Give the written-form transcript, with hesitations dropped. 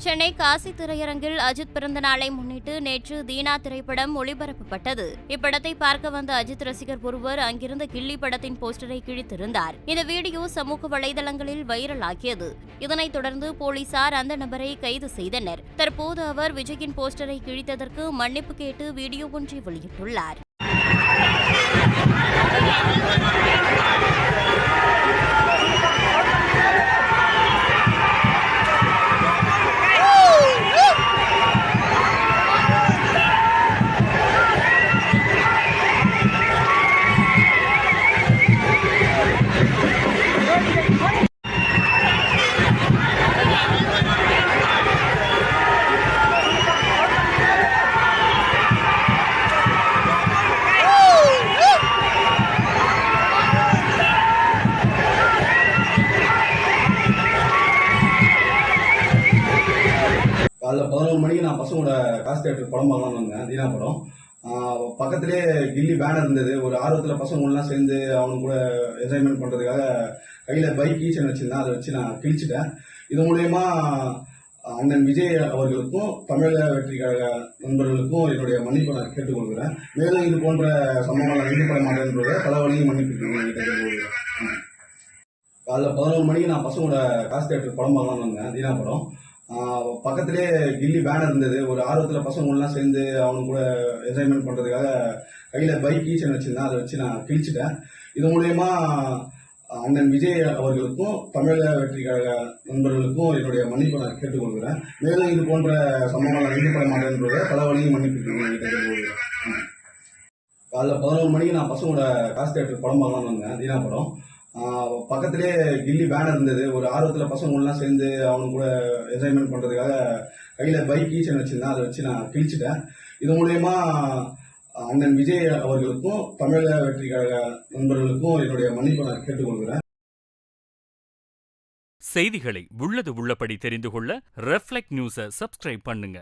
சென்னை காசி திரையரங்கில் அஜித் பிறந்த நாளை முன்னிட்டு நேற்று தீனா திரைப்படம் ஒளிபரப்பப்பட்டது. இப்படத்தை பார்க்க வந்த அஜித் ரசிகர் ஒருவர் அங்கிருந்த கில்லி படத்தின் போஸ்டரை கிழித்திருந்தார். இந்த வீடியோ சமூக வலைதளங்களில் வைரலாகியது. இதனைத் தொடர்ந்து போலீசார் அந்த நபரை கைது செய்தனர். தற்போது அவர் விஜயின் போஸ்டரை கிழித்ததற்கு மன்னிப்பு கேட்டு வீடியோ ஒன்றை வெளியிட்டுள்ளார். காலைல 11 மணிக்கு நான் பசங்களோட காசு தேட்டருக்கு படம் பார்க்கலாம்னு வந்தேன். தீனா படம் பக்கத்திலே கில்லி பேனர் இருந்தது. ஒரு ஆர்வத்தில் பசங்க எல்லாம் சேர்ந்து அவனு கூட என்ஜாய்மெண்ட் பண்ணுறதுக்காக கையில் பைக் கீச்சன் வச்சுருந்தேன். அதை வச்சு நான் கிழிச்சிட்டேன். இது மூலயமா அண்ணன் விஜய் அவர்களுக்கும் தமிழக வெற்றி கழக நண்பர்களுக்கும் என்னுடைய மன்னிப்பை நான் கேட்டுக்கொள்கிறேன். மேலும் இது போன்ற சம்பவங்கள் ஈடுபட மாட்டேன்றத பலவழியும் மன்னிப்பு. காலைல 11 மணிக்கு நான் பசங்களோட காசு தேட்டருக்கு படம் பார்க்கலாம்னு வந்தேன். தீனா படம் பக்கத்திலே கில்லி பேனர் இருந்தது. ஒரு ஆர்வத்தில் பசங்க எல்லாம் சேர்ந்து அவனு கூட என்ஜாய்மெண்ட் பண்ணுறதுக்காக கையில் பைக் கீச்சன் வச்சுருந்தேன். அதை வச்சு நான் கிழிச்சிட்டேன். இது மூலயமா அண்ணன் விஜய் அவர்களுக்கும் தமிழக வெற்றி கழக நண்பர்களுக்கும் என்னுடைய மன்னிப்பை நான் கேட்டுக்கொள்கிறேன். மேலும் இது போன்ற சம்பவங்கள் ஈடுபட மாட்டேன்றத பலவழியும் மன்னிப்பு. காலைல 11 மணிக்கு நான் பசங்களோட காசு தேட்டருக்கு படம் பார்க்கலாம்னு வந்தேன். தீனா படம் பக்கத்திலே கில்லி பேனர் இருந்தது. ஒரு ஆர்வத்தில் பசங்க எல்லாம் சேர்ந்து அவனு கூட என்ஜாய்மெண்ட் பண்ணுறதுக்காக கையில் பைக் கீச்சன் வச்சுருந்தேன். அதை வச்சு நான் கிழிச்சிட்டேன். இது மூலயமா அண்ணன் விஜய் அவர்களுக்கும் தமிழக வெற்றி கழக நண்பர்களுக்கும் என்னுடைய மன்னிப்பை நான் கேட்டுக்கொள்கிறேன். செய்திகளை உள்ளது உள்ளபடி தெரிந்து கொள்ள ரெஃப்ளெக்ட் நியூஸை சப்ஸ்கிரைப் பண்ணுங்க.